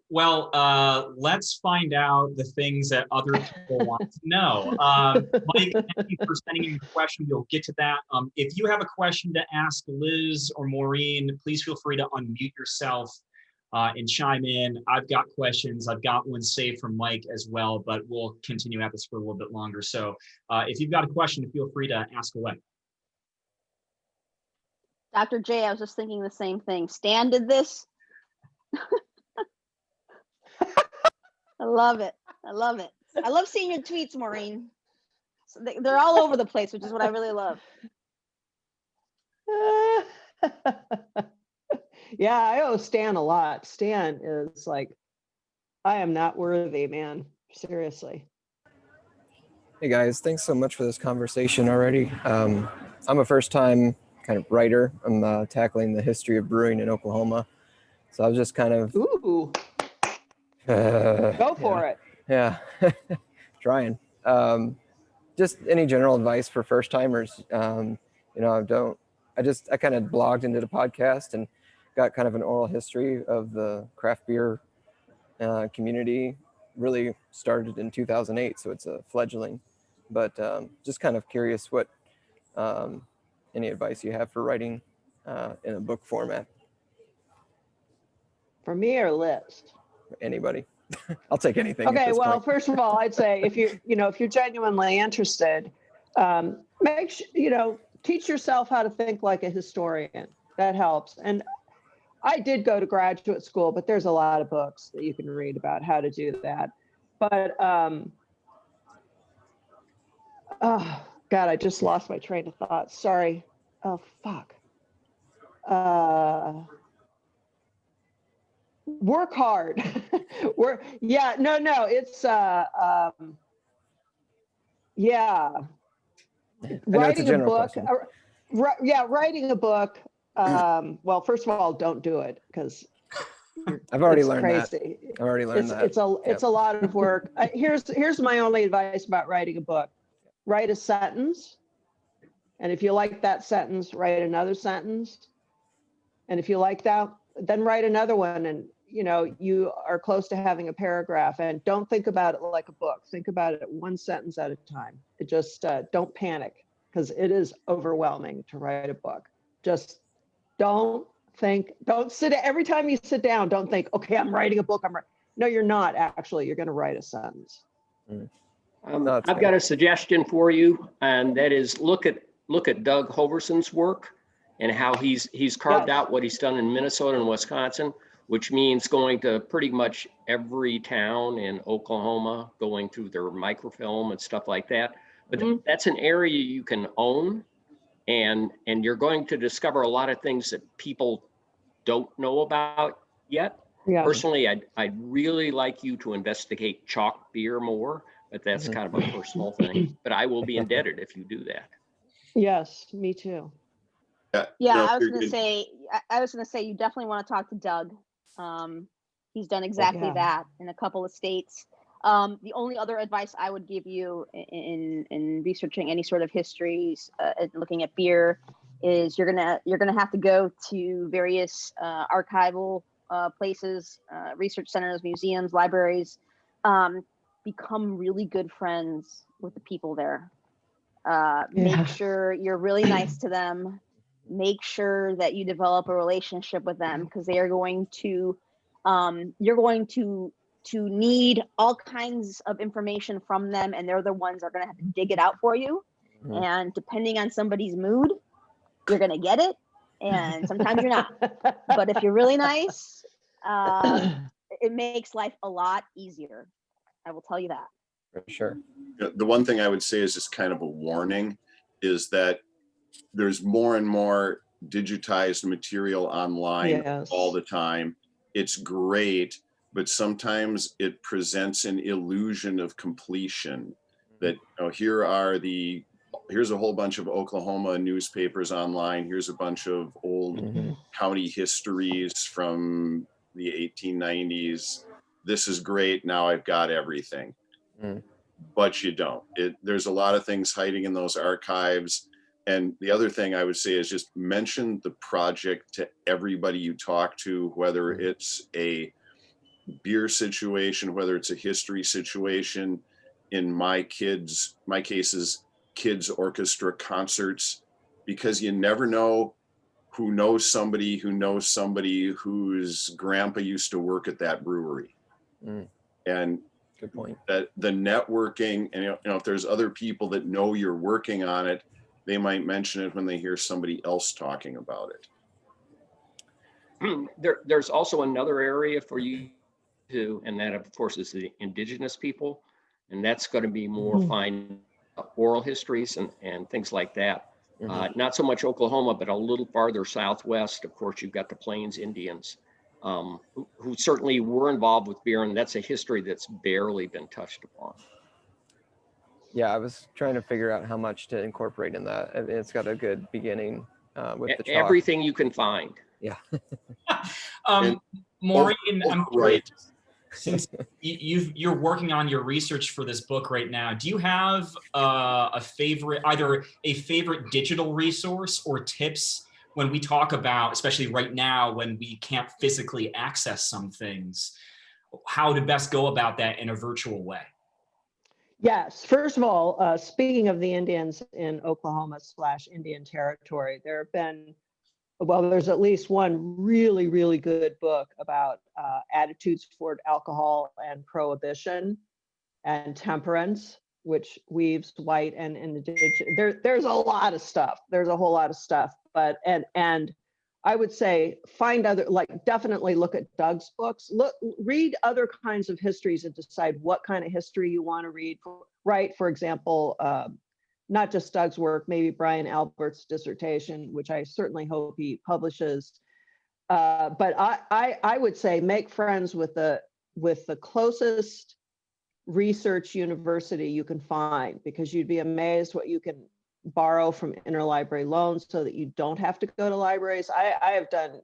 Well, let's find out the things that other people want to know. Mike, thank you for sending in your question. We'll get to that. If you have a question to ask Liz or Maureen, please feel free to unmute yourself and chime in. I've got questions. I've got one saved from Mike as well, but we'll continue at this for a little bit longer. So if you've got a question, feel free to ask away. Dr. J, I was just thinking the same thing. Stan did this. I love it. I love it. I love seeing your tweets, Maureen. So they're all over the place, which is what I really love. Yeah, I owe Stan a lot. Stan is like, I am not worthy, man. Seriously. Hey guys, thanks so much for this conversation already. I'm a first-time kind of writer. I'm tackling the history of brewing in Oklahoma. So I was just kind of... Ooh. Go for it. Yeah, trying. Just any general advice for first timers. You know, I kind of blogged and did a podcast and got kind of an oral history of the craft beer community. Really started in 2008, so it's a fledgling. But just kind of curious what any advice you have for writing in a book format. For me or Liz? Anybody. I'll take anything. Okay, well, first of all, I'd say if you're genuinely interested, make sure, teach yourself how to think like a historian. That helps. And I did go to graduate school, but there's a lot of books that you can read about how to do that. But oh God, I just lost my train of thought. Sorry. Oh fuck. Work hard. It's writing a book. Writing a book. Well, first of all, don't do it because I've already learned crazy. That. I've already learned that. It's a lot of work. Here's my only advice about writing a book. Write a sentence. And if you like that sentence, write another sentence. And if you like that, then write another one. And you are close to having a paragraph, and don't think about it like a book. Think about it one sentence at a time. It just don't panic, because it is overwhelming to write a book. Just don't sit every time you sit down, don't think, okay, I'm writing a book. No, you're not actually. You're going to write a sentence. I've got a suggestion for you, and that is look at Doug Hoverson's work and how he's carved out what he's done in Minnesota and Wisconsin, which means going to pretty much every town in Oklahoma, going through their microfilm and stuff like that. But that's an area you can own, and you're going to discover a lot of things that people don't know about yet. Yeah. Personally, I'd really like you to investigate chalk beer more, but that's kind of a personal thing. But I will be indebted if you do that. Yes, me too. Yeah, I was gonna say you definitely want to talk to Doug. He's done exactly that in a couple of states. The only other advice I would give you in researching any sort of histories, looking at beer, is you're gonna have to go to various archival places, research centers, museums, libraries. Become really good friends with the people there. Make sure you're really nice to them. Make sure that you develop a relationship with them, because they are going to, you're going to need all kinds of information from them, and they're the ones that are going to have to dig it out for you. And depending on somebody's mood, you're going to get it, and sometimes you're not. But if you're really nice, it makes life a lot easier. I will tell you that. For sure. The one thing I would say is just kind of a warning is that there's more and more digitized material online all the time. It's great, but sometimes it presents an illusion of completion that, here's a whole bunch of Oklahoma newspapers online. Here's a bunch of old county histories from the 1890s. This is great. Now I've got everything. But you don't. There's a lot of things hiding in those archives. And the other thing I would say is just mention the project to everybody you talk to, whether it's a beer situation, whether it's a history situation, in my cases, kids orchestra concerts, because you never know who knows somebody whose grandpa used to work at that brewery. And good point. That the networking, and if there's other people that know you're working on it, they might mention it when they hear somebody else talking about it. There's also another area for you to, and that of course is the indigenous people, and that's going to be more fine oral histories and things like that. Not so much Oklahoma, but a little farther southwest. Of course, you've got the Plains Indians, who certainly were involved with beer, and that's a history that's barely been touched upon. Yeah, I was trying to figure out how much to incorporate in that. It's got a good beginning with the chalk. Everything you can find. Yeah. Maureen, I'm curious, since you're working on your research for this book right now, do you have either a favorite digital resource or tips when we talk about, especially right now when we can't physically access some things, how to best go about that in a virtual way? Yes. First of all, speaking of the Indians in Oklahoma / Indian Territory, there's at least one really, really good book about attitudes toward alcohol and prohibition and temperance, which weaves white and indigenous. There's a lot of stuff. There's a whole lot of stuff. But and I would say definitely look at Doug's books. Read other kinds of histories and decide what kind of history you want to read. Right, for example, not just Doug's work, maybe Brian Albert's dissertation, which I certainly hope he publishes. But I would say make friends with the closest research university you can find, because you'd be amazed what you can borrow from interlibrary loans so that you don't have to go to libraries. I have done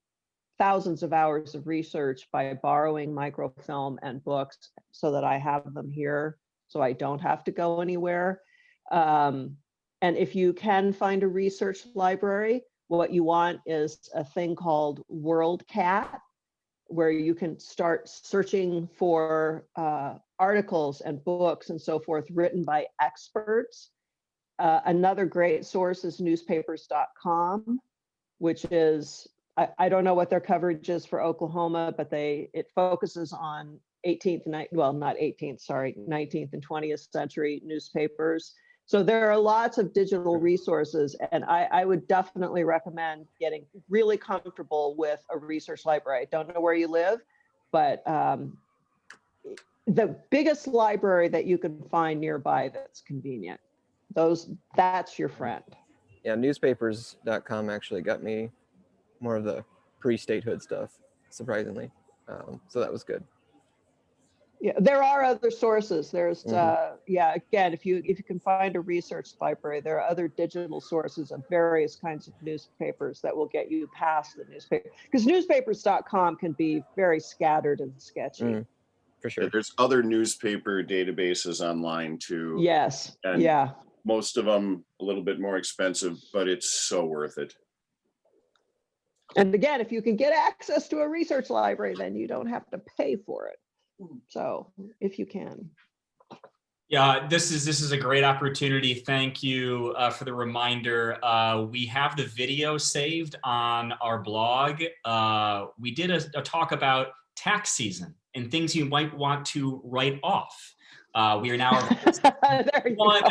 thousands of hours of research by borrowing microfilm and books so that I have them here, so I don't have to go anywhere. And if you can find a research library, what you want is a thing called WorldCat, where you can start searching for articles and books and so forth written by experts. Another great source is newspapers.com, which is, I don't know what their coverage is for Oklahoma, but it focuses on 19th and 20th century newspapers. So there are lots of digital resources, and I would definitely recommend getting really comfortable with a research library. I don't know where you live, but the biggest library that you can find nearby that's convenient, that's your friend. Yeah, newspapers.com actually got me more of the pre-statehood stuff, surprisingly. So that was good. Yeah, there are other sources. There's again, if you can find a research library, there are other digital sources of various kinds of newspapers that will get you past the newspaper, because newspapers.com can be very scattered and sketchy. For sure. There's other newspaper databases online too. Yes. And yeah. Most of them a little bit more expensive, but it's so worth it. And again, if you can get access to a research library, then you don't have to pay for it. So if you can. Yeah, this is a great opportunity. Thank you for the reminder. We have the video saved on our blog. We did a talk about tax season and things you might want to write off. We are now one.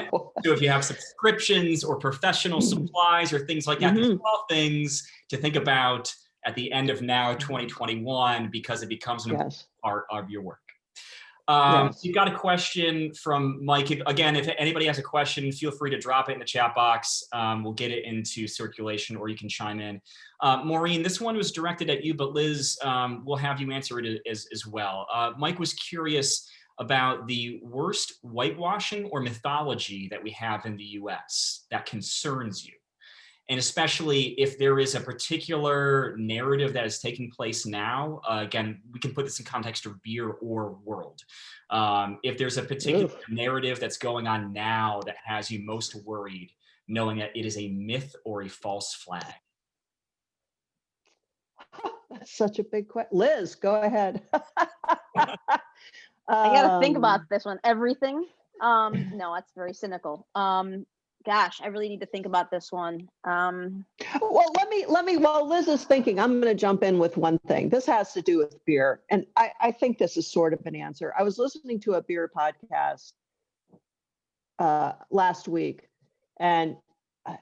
So if you have subscriptions or professional supplies or things like that, there's 12 things to think about at the end of now 2021, because it becomes an important part of your work. You've got a question from Mike. Again, if anybody has a question, feel free to drop it in the chat box. We'll get it into circulation, or you can chime in. Maureen, this one was directed at you, but Liz, we'll have you answer it as well. Mike was curious about the worst whitewashing or mythology that we have in the US that concerns you. And especially if there is a particular narrative that is taking place now, again, we can put this in context of beer or world. If there's a particular narrative that's going on now that has you most worried, knowing that it is a myth or a false flag. That's such a big question. Liz, go ahead. I gotta think about this one. Everything. No, that's very cynical. Gosh, I really need to think about this one. Well, while Liz is thinking, I'm going to jump in with one thing. This has to do with beer. And I think this is sort of an answer. I was listening to a beer podcast last week, and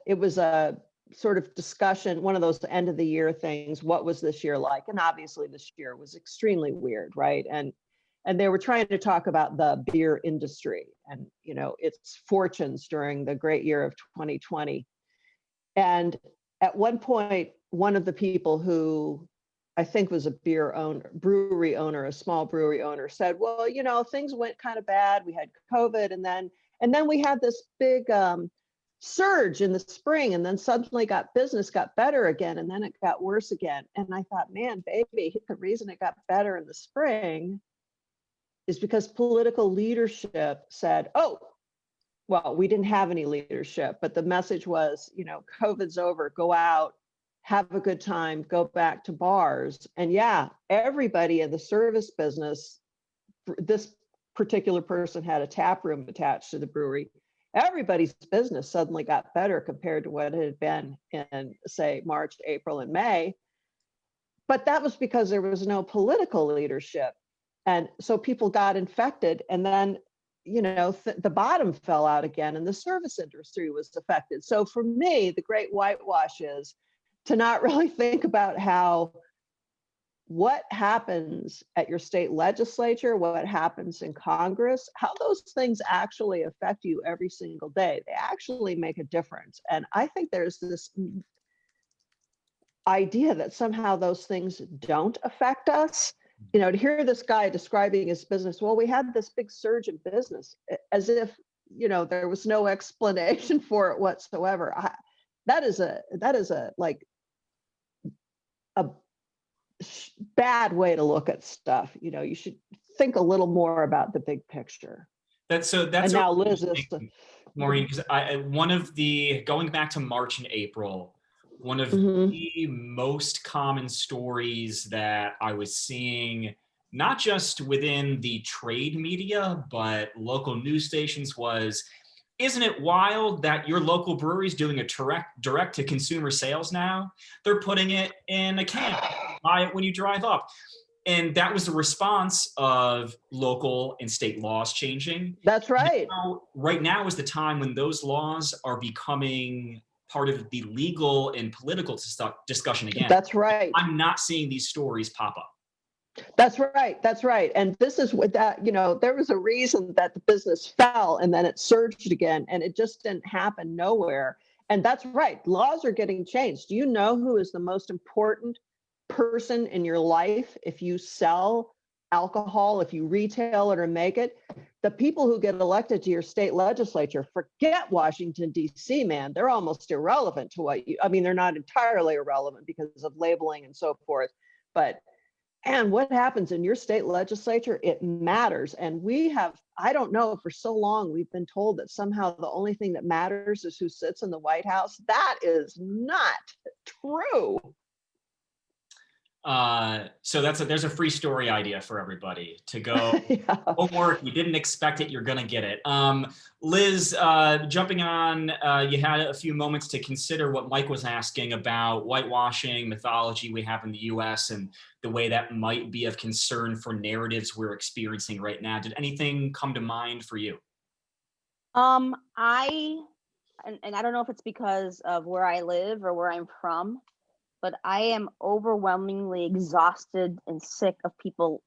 it was a sort of discussion, one of those end of the year things. What was this year like? And obviously this year was extremely weird, right? And they were trying to talk about the beer industry and, you know, its fortunes during the great year of 2020. And at one point, one of the people who I think was a brewery owner, a small brewery owner, said, well, you know, things went kind of bad. We had COVID, and then we had this big surge in the spring, and then suddenly business got better again, and then it got worse again. And I thought, man, baby, the reason it got better in the spring is because political leadership said, oh, well, we didn't have any leadership, but the message was, you know, COVID's over, go out, have a good time, go back to bars. And yeah, everybody in the service business, this particular person had a tap room attached to the brewery. Everybody's business suddenly got better compared to what it had been in, say, March, April, and May. But that was because there was no political leadership. And so people got infected, and then, you know, the bottom fell out again, and the service industry was affected. So for me, the great whitewash is to not really think about what happens at your state legislature, what happens in Congress, how those things actually affect you every single day. They actually make a difference. And I think there's this idea that somehow those things don't affect us. You know, to hear this guy describing his business, well, we had this big surge in business, as if, you know, there was no explanation for it whatsoever. That is a bad way to look at stuff. You know, you should think a little more about the big picture. That's and now Liz is Maureen, because going back to March and April, one of the most common stories that I was seeing, not just within the trade media, but local news stations, was, isn't it wild that your local brewery is doing a direct to consumer sales now? They're putting it in a can, buy it when you drive up. And that was the response of local and state laws changing. That's right. Right now is the time when those laws are becoming part of the legal and political discussion again. That's right. I'm not seeing these stories pop up. That's right. That's right. And this is what that, you know, there was a reason that the business fell and then it surged again, and it just didn't happen nowhere. And that's right. Laws are getting changed. Do you know who is the most important person in your life if you sell alcohol, if you retail it or make it? The people who get elected to your state legislature. Forget Washington, D.C., man. They're almost irrelevant to they're not entirely irrelevant because of labeling and so forth. And what happens in your state legislature, it matters. And I don't know, for so long we've been told that somehow the only thing that matters is who sits in the White House. That is not true. So there's a free story idea for everybody to go. Yeah. Homework, you didn't expect it, you're gonna get it. Liz, jumping on, you had a few moments to consider what Mike was asking about whitewashing mythology we have in the US and the way that might be of concern for narratives we're experiencing right now. Did anything come to mind for you? And I don't know if it's because of where I live or where I'm from, but I am overwhelmingly exhausted and sick of people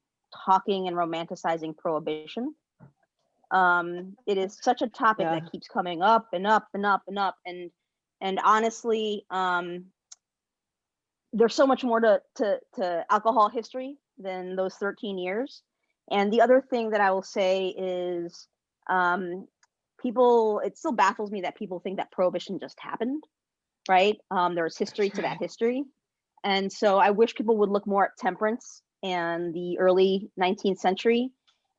talking and romanticizing prohibition. It is such a topic that keeps coming up and up and up and up. And honestly, there's so much more to alcohol history than those 13 years. And the other thing that I will say is it still baffles me that people think that prohibition just happened. Right? There's history to that history. And so I wish people would look more at temperance and the early 19th century.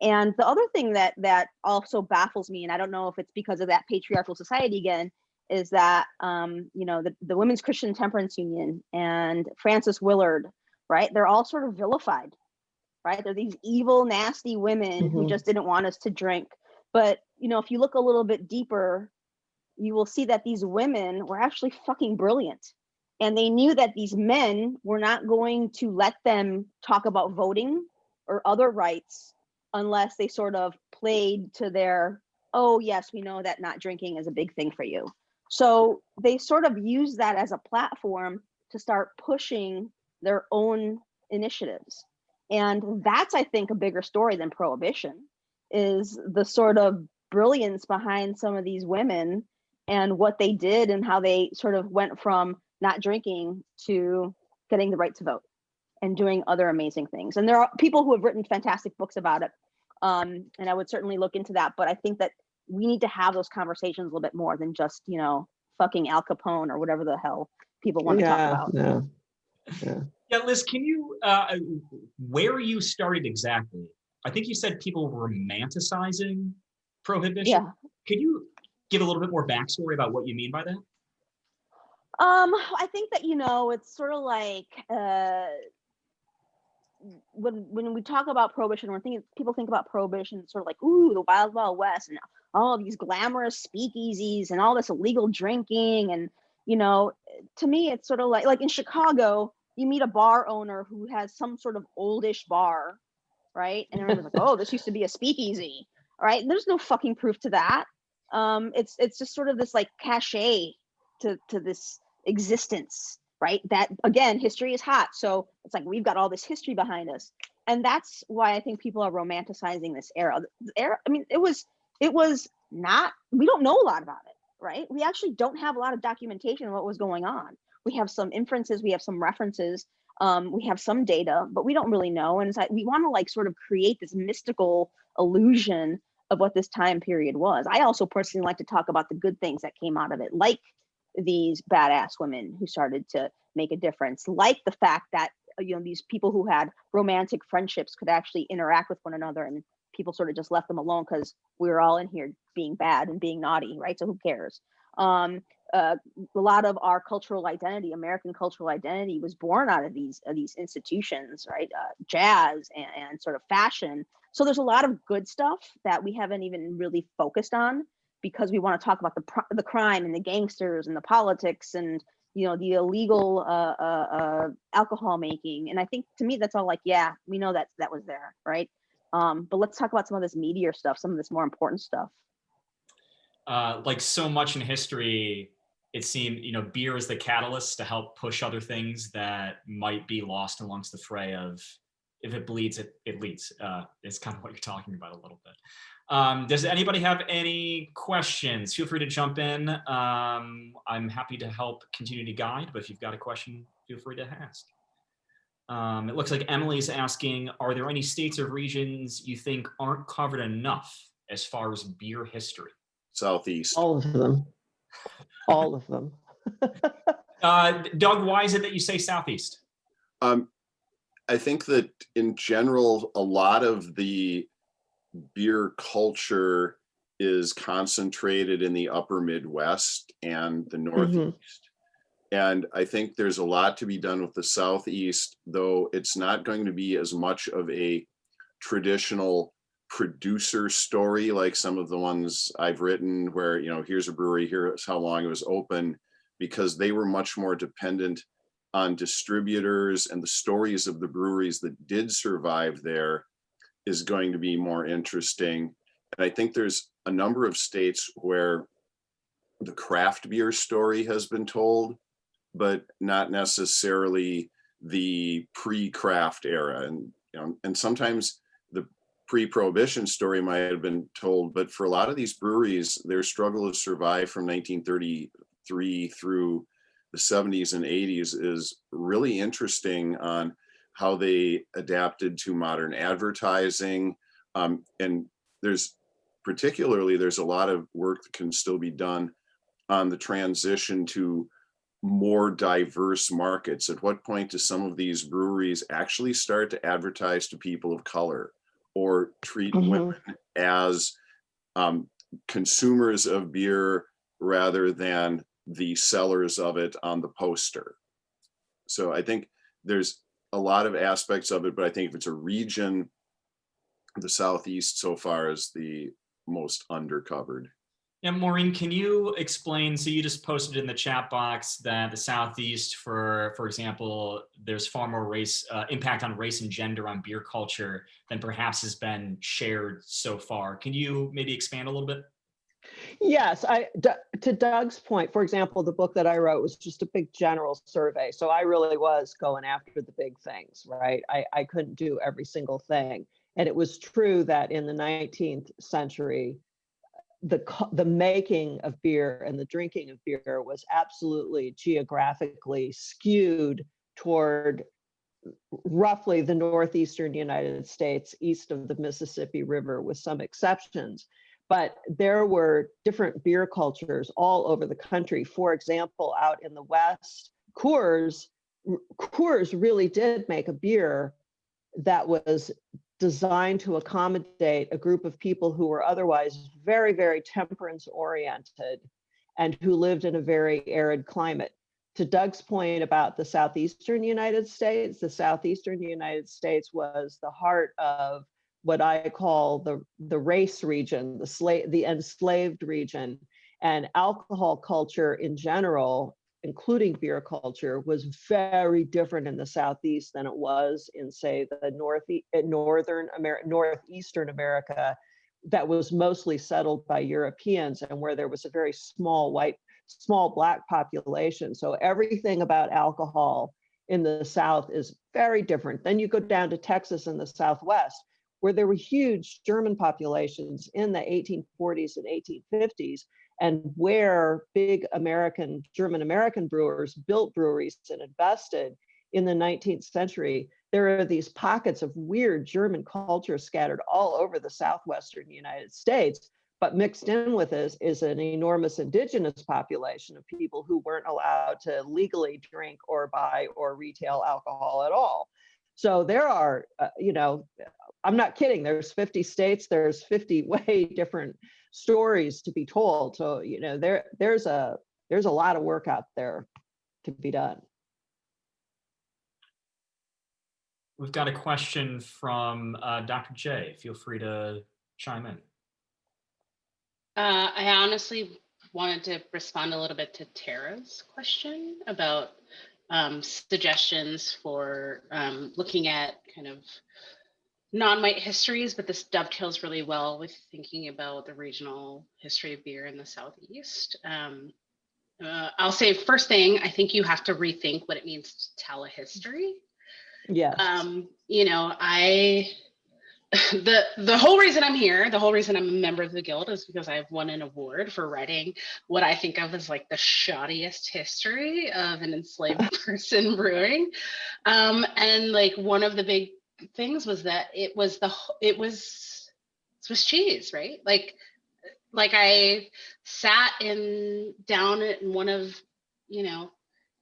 And the other thing that also baffles me, and I don't know if it's because of that patriarchal society again, is that, the Women's Christian Temperance Union and Frances Willard, right? They're all sort of vilified right? They're these evil, nasty women who Mhm. just didn't want us to drink. But, you know, if you look a little bit deeper, you will see that these women were actually fucking brilliant. And they knew that these men were not going to let them talk about voting or other rights unless they sort of played to their, oh, yes, we know that not drinking is a big thing for you. So they sort of used that as a platform to start pushing their own initiatives. And that's, I think, a bigger story than prohibition, is the sort of brilliance behind some of these women and what they did and how they sort of went from not drinking to getting the right to vote and doing other amazing things. And there are people who have written fantastic books about it. And I would certainly look into that. But I think that we need to have those conversations a little bit more than just, you know, fucking Al Capone or whatever the hell people want to talk about. Yeah, Liz, can you, where you started exactly? I think you said people were romanticizing prohibition. Yeah. Could you give a little bit more backstory about what you mean by that? I think that, you know, it's sort of like when we talk about prohibition, people think about prohibition sort of like, ooh, the Wild Wild West and all these glamorous speakeasies and all this illegal drinking. And, you know, to me, it's sort of like in Chicago, you meet a bar owner who has some sort of oldish bar, right? And everyone's like, oh, this used to be a speakeasy, right? And there's no fucking proof to that. It's just sort of this like cachet to this existence, right? That, again, history is hot. So it's like, we've got all this history behind us. And that's why I think people are romanticizing this era. The era, I mean, it was not, we don't know a lot about it, right? We actually don't have a lot of documentation of what was going on. We have some inferences, we have some references, we have some data, but we don't really know. And it's like, we want to like sort of create this mystical illusion of what this time period was. I also personally like to talk about the good things that came out of it, like these badass women who started to make a difference, like the fact that, you know, these people who had romantic friendships could actually interact with one another, and people sort of just left them alone because we were all in here being bad and being naughty, right? So who cares? A lot of our cultural identity, American cultural identity, was born out of these institutions, right? Jazz and sort of fashion. So there's a lot of good stuff that we haven't even really focused on, because we want to talk about the crime and the gangsters and the politics and, you know, the illegal alcohol making. And I think, to me, that's all like, yeah, we know that was there, right? But let's talk about some of this meatier stuff, some of this more important stuff. Like so much in history, it seemed, you know, beer is the catalyst to help push other things that might be lost amongst the fray of, if it bleeds, it leads. It's kind of what you're talking about a little bit. Does anybody have any questions? Feel free to jump in. I'm happy to help continue to guide, but if you've got a question, feel free to ask. It looks like Emily's asking, are there any states or regions you think aren't covered enough as far as beer history? Southeast. All of them. All of them. Doug, why is it that you say Southeast? I think that in general, a lot of the beer culture is concentrated in the upper Midwest and the Northeast. Mm-hmm. And I think there's a lot to be done with the Southeast, though it's not going to be as much of a traditional producer story like some of the ones I've written, where, you know, here's a brewery, here's how long it was open, because they were much more dependent on distributors, and the stories of the breweries that did survive there is going to be more interesting. And I think there's a number of states where the craft beer story has been told, but not necessarily the pre-craft era. And, you know, and sometimes the pre-prohibition story might have been told, but for a lot of these breweries, their struggle to survive from 1933 through the 70s and 80s is really interesting on how they adapted to modern advertising. And there's a lot of work that can still be done on the transition to more diverse markets. At what point do some of these breweries actually start to advertise to people of color, or treat mm-hmm. women as consumers of beer rather than the sellers of it on the poster? So I think there's a lot of aspects of it, but I think if it's a region, the Southeast so far is the most undercovered. And Maureen, can you explain, so you just posted in the chat box that the Southeast, for example, there's far more impact on race and gender on beer culture than perhaps has been shared so far. Can you maybe expand a little bit? Yes, to Doug's point, for example, the book that I wrote was just a big general survey. So I really was going after the big things, right? I couldn't do every single thing. And it was true that in the 19th century, the making of beer and the drinking of beer was absolutely geographically skewed toward roughly the northeastern United States, east of the Mississippi River, with some exceptions. But there were different beer cultures all over the country. For example, out in the West, Coors really did make a beer that was designed to accommodate a group of people who were otherwise very, very temperance oriented and who lived in a very arid climate. To Doug's point about the southeastern United States, the southeastern United States was the heart of what I call the race region, the enslaved region, and alcohol culture in general, including beer culture, was very different in the Southeast than it was in, say, the northeastern America, that was mostly settled by Europeans and where there was a very small Black population. So everything about alcohol in the South is very different. Then you go down to Texas in the Southwest, where there were huge German populations in the 1840s and 1850s, and where big German American brewers built breweries and invested in the 19th century. There are these pockets of weird German culture scattered all over the southwestern United States, but mixed in with this is an enormous indigenous population of people who weren't allowed to legally drink or buy or retail alcohol at all. So there are, I'm not kidding, there's 50 states, there's 50 way different stories to be told. So, there's a lot of work out there to be done. We've got a question from Dr. J. Feel free to chime in. I honestly wanted to respond a little bit to Tara's question about suggestions for looking at kind of non-white histories, but this dovetails really well with thinking about the regional history of beer in the Southeast. I'll say first thing, I think you have to rethink what it means to tell a history. Yes. The whole reason I'm here, the whole reason I'm a member of the Guild is because I've won an award for writing what I think of as like the shoddiest history of an enslaved person brewing. And like one of the big things was that it was Swiss cheese, right? Like I sat down in one of,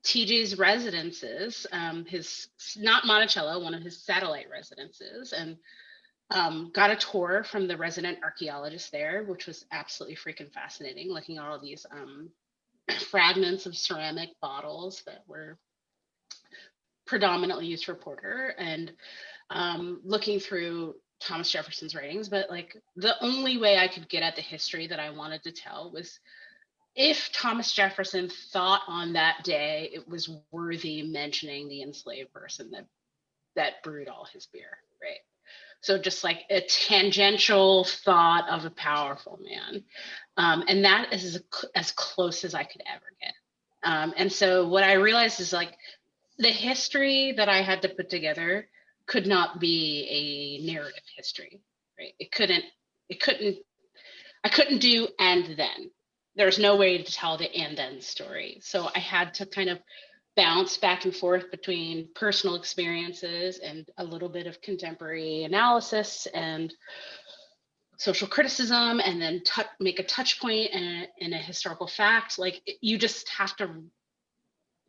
TJ's residences, his, not Monticello, one of his satellite residences, and got a tour from the resident archaeologist there, which was absolutely freaking fascinating, looking at all these fragments of ceramic bottles that were predominantly used for porter, and looking through Thomas Jefferson's writings. But like the only way I could get at the history that I wanted to tell was if Thomas Jefferson thought on that day it was worthy mentioning the enslaved person that brewed all his beer, right? So just like a tangential thought of a powerful man. And that is as close as I could ever get. And so what I realized is like the history that I had to put together could not be a narrative history, right? I couldn't do and then. There's no way to tell the and then story. So I had to kind of bounce back and forth between personal experiences and a little bit of contemporary analysis and social criticism, and then make a touch point in a historical fact. Like you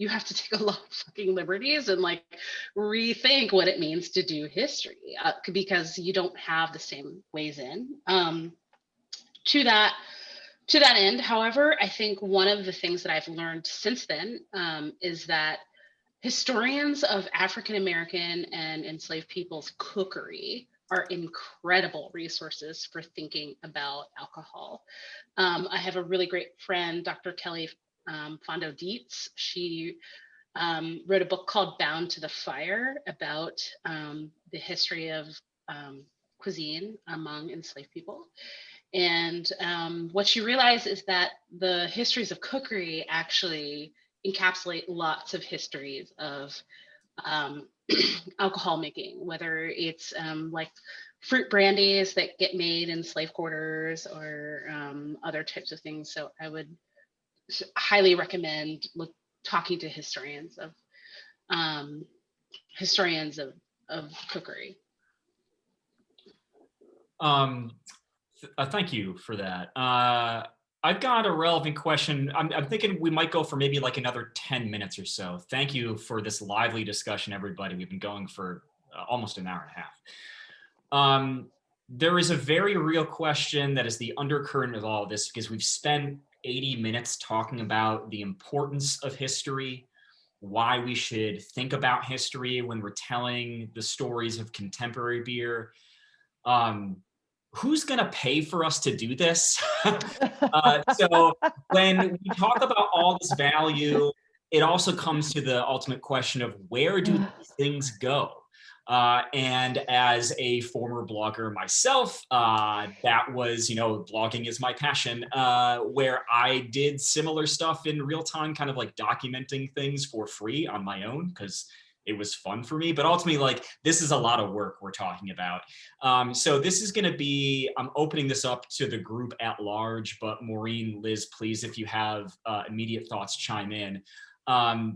have to take a lot of fucking liberties and like rethink what it means to do history because you don't have the same ways in. To that end, however, I think one of the things that I've learned since then is that historians of African American and enslaved people's cookery are incredible resources for thinking about alcohol. I have a really great friend, Dr. Kelly Fondo Dietz. She wrote a book called Bound to the Fire about the history of cuisine among enslaved people. And what she realized is that the histories of cookery actually encapsulate lots of histories of alcohol making, whether it's like fruit brandies that get made in slave quarters or other types of things. So I would highly recommend talking to historians of cookery. Thank you for that. I've got a relevant question. I'm thinking we might go for maybe like another 10 minutes or so. Thank you for this lively discussion, everybody. We've been going for almost an hour and a half. There is a very real question that is the undercurrent of all of this, because we've spent 80 minutes talking about the importance of history, why we should think about history when we're telling the stories of contemporary beer. Who's going to pay for us to do this? So when we talk about all this value, it also comes to the ultimate question of where do these things go? And as a former blogger myself, that was, blogging is my passion, where I did similar stuff in real time, kind of like documenting things for free on my own, because it was fun for me, but ultimately, like, this is a lot of work we're talking about. So this is going to be, I'm opening this up to the group at large, but Maureen, Liz, please, if you have immediate thoughts, chime in.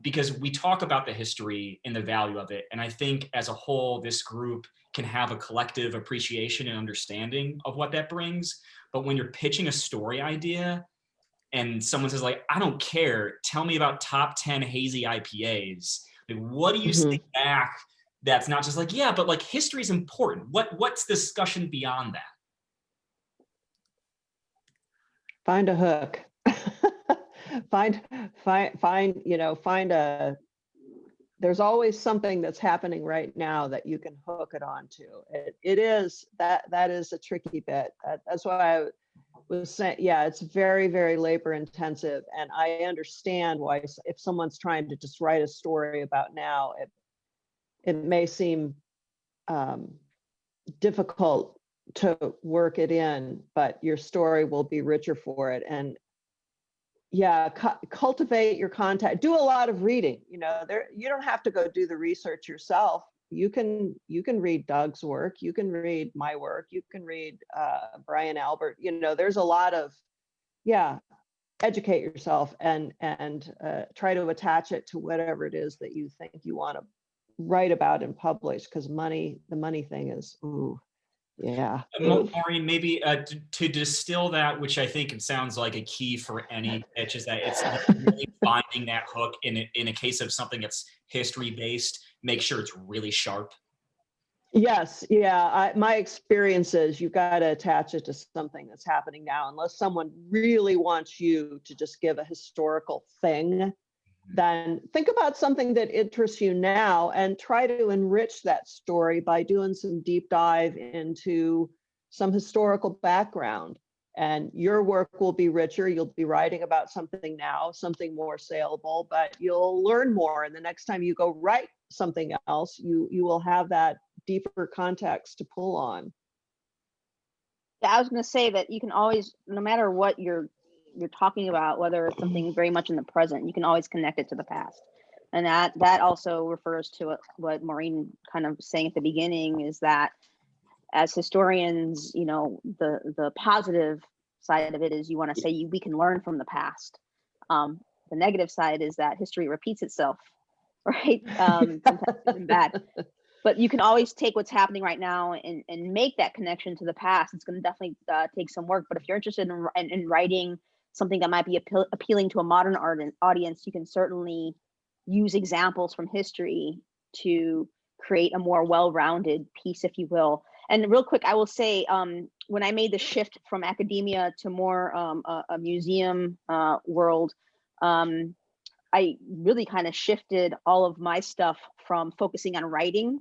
Because we talk about the history and the value of it. And I think as a whole, this group can have a collective appreciation and understanding of what that brings. But when you're pitching a story idea and someone says, like, I don't care, tell me about top 10 hazy IPAs. Like, what do you say back that's not just like, yeah, but like history is important. What's discussion beyond that? Find a hook. find a, there's always something that's happening right now that you can hook it onto. It is, that is a tricky bit. That's why I was saying, yeah, it's very, very labor intensive. And I understand why if someone's trying to just write a story about now, it may seem difficult to work it in, but your story will be richer for it. And yeah, cultivate your contact, do a lot of reading. You don't have to go do the research yourself. You can read Doug's work, you can read my work, you can read Brian Albert. There's a lot of, educate yourself and try to attach it to whatever it is that you think you want to write about and publish, because the money thing is, ooh. Yeah. Maureen, maybe to distill that, which I think it sounds like a key for any pitch, is that it's really finding that hook in a case of something that's history based. Make sure it's really sharp. Yes, yeah. My experience is you've got to attach it to something that's happening now. Unless someone really wants you to just give a historical thing, then think about something that interests you now and try to enrich that story by doing some deep dive into some historical background. And your work will be richer. You'll be writing about something now, something more saleable, but you'll learn more. And the next time you go write something else, you will have that deeper context to pull on. Yeah, I was going to say that you can always, no matter what you're talking about, whether it's something very much in the present, you can always connect it to the past. And that also refers to what Maureen kind of saying at the beginning, is that as historians, the positive side of it is you want to say we can learn from the past. The negative side is that history repeats itself, right? Sometimes good and bad. But you can always take what's happening right now and make that connection to the past. It's going to definitely take some work. But if you're interested in writing something that might be appealing to a modern audience, you can certainly use examples from history to create a more well-rounded piece, if you will. And real quick, I will say, when I made the shift from academia to more a museum world, I I really kind of shifted all of my stuff from focusing on writing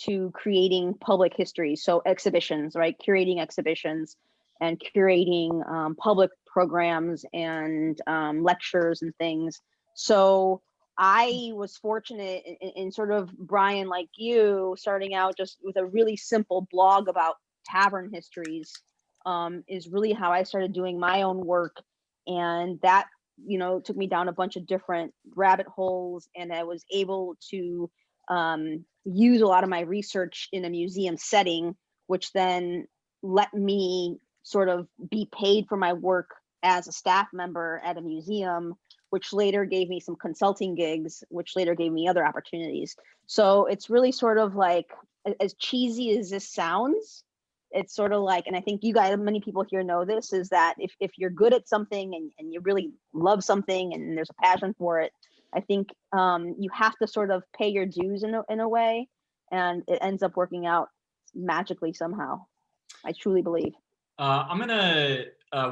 to creating public history. So exhibitions, right? Curating exhibitions and curating public programs and lectures and things. So I was fortunate in sort of, Brian, like you, starting out just with a really simple blog about tavern histories is really how I started doing my own work. And that, took me down a bunch of different rabbit holes, and I was able to use a lot of my research in a museum setting, which then let me sort of be paid for my work as a staff member at a museum, which later gave me some consulting gigs, which later gave me other opportunities. So it's really sort of like, as cheesy as this sounds, it's sort of like, and I think you guys, many people here know this, is that if you're good at something and you really love something and there's a passion for it, I think you have to sort of pay your dues in a way, and it ends up working out magically somehow. I truly believe.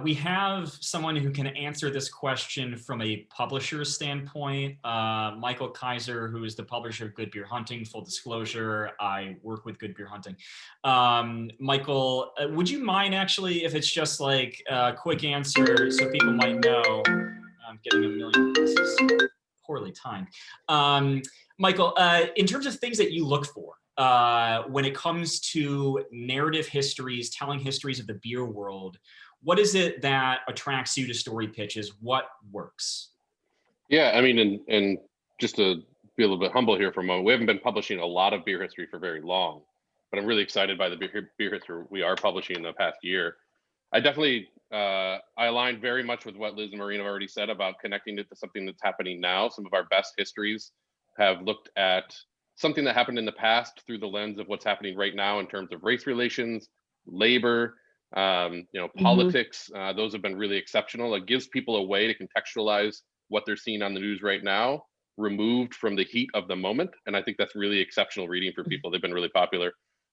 We have someone who can answer this question from a publisher's standpoint. Michael Kaiser, who is the publisher of Good Beer Hunting. Full disclosure, I work with Good Beer Hunting. Michael, would you mind actually, if it's just like a quick answer so people might know? I'm getting a million pieces. Poorly timed. Michael, in terms of things that you look for when it comes to narrative histories, telling histories of the beer world, what is it that attracts you to story pitches? What works? Yeah, I mean, and just to be a little bit humble here for a moment, we haven't been publishing a lot of beer history for very long, but I'm really excited by the beer history we are publishing in the past year. I definitely, I align very much with what Liz and Maureen have already said about connecting it to something that's happening now. Some of our best histories have looked at something that happened in the past through the lens of what's happening right now in terms of race relations, labor, politics. Those have been really exceptional. It gives people a way to contextualize what they're seeing on the news right now, removed from the heat of the moment. And I think that's really exceptional reading for people. They've been really popular.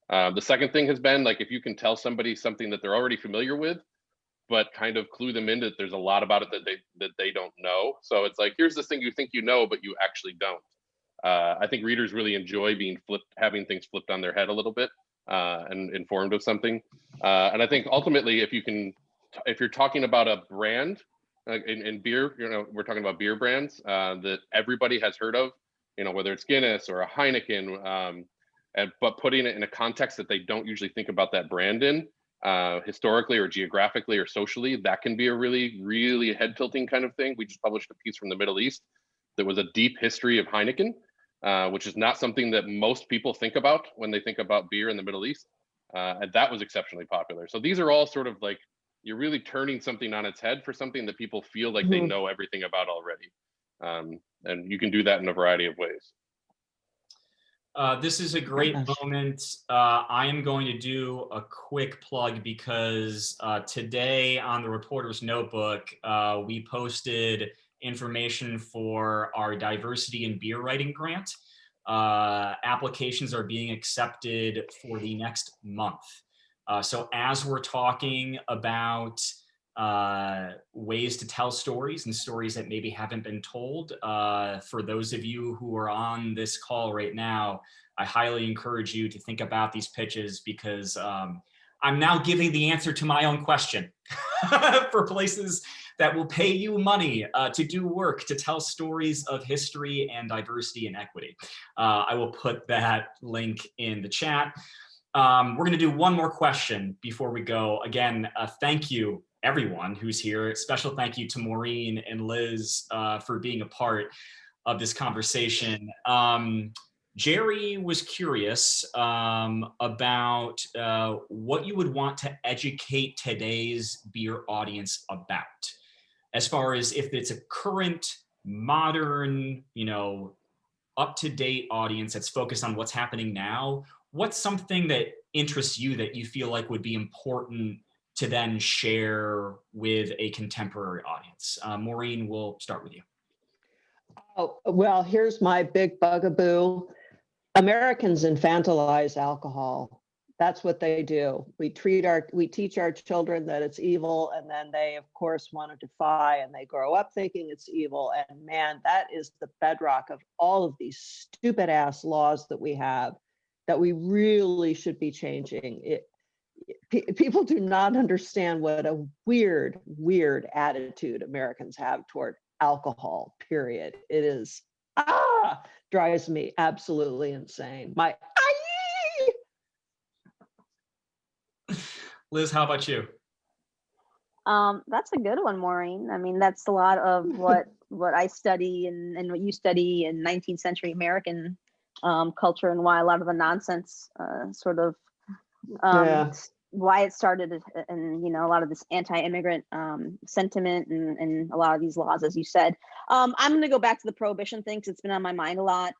The second thing has been, like, if you can tell somebody something that they're already familiar with, but kind of clue them in that there's a lot about it that they don't know. So it's like, here's this thing you think you know, but you actually don't. I think readers really enjoy being flipped, having things flipped on their head a little bit and informed of something. And I think ultimately, if you're talking about a brand in beer, we're talking about beer brands that everybody has heard of, whether it's Guinness or a Heineken, but putting it in a context that they don't usually think about that brand in, historically or geographically or socially, that can be a really, really head tilting kind of thing. We just published a piece from the Middle East that was a deep history of Heineken, which is not something that most people think about when they think about beer in the Middle East. And that was exceptionally popular. So these are all sort of like, you're really turning something on its head for something that people feel like they know everything about already. And you can do that in a variety of ways. This is a great moment. I am going to do a quick plug because today on the Reporter's Notebook, we posted information for our Diversity in Beer Writing Grant. Applications are being accepted for the next month. So as we're talking about ways to tell stories and stories that maybe haven't been told, for those of you who are on this call right now, I highly encourage you to think about these pitches, because I'm now giving the answer to my own question for places that will pay you money to do work to tell stories of history and diversity and equity. I will put that link in the chat. We're going to do one more question before we go. Again, thank you, everyone who's here. Special thank you to Maureen and Liz for being a part of this conversation. Jerry was curious about what you would want to educate today's beer audience about, as far as if it's a current, modern, up-to-date audience that's focused on what's happening now. What's something that interests you that you feel like would be important to then share with a contemporary audience? Maureen, we'll start with you. Oh, well, here's my big bugaboo. Americans infantilize alcohol. That's what they do. We teach our children that it's evil, and then they, of course, want to defy, and they grow up thinking it's evil. And man, that is the bedrock of all of these stupid ass laws that we have, that we really should be changing. People do not understand what a weird, weird attitude Americans have toward alcohol, period. It is, drives me absolutely insane. Liz, how about you? That's a good one, Maureen. I mean, that's a lot of what I study and what you study in 19th century American culture, and why a lot of the nonsense why it started, and you know, a lot of this anti-immigrant sentiment and a lot of these laws, as you said. I'm going to go back to the prohibition thing because it's been on my mind a lot.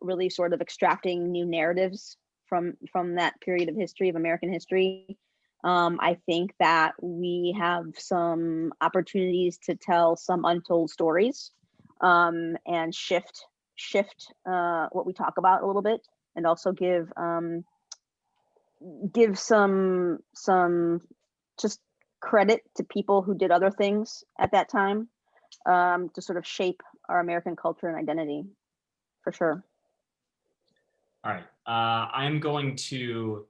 Really sort of extracting new narratives from that period of history, of American history. I think that we have some opportunities to tell some untold stories, and shift what we talk about a little bit, and also give some just credit to people who did other things at that time, to sort of shape our American culture and identity, for sure. All right, I'm going to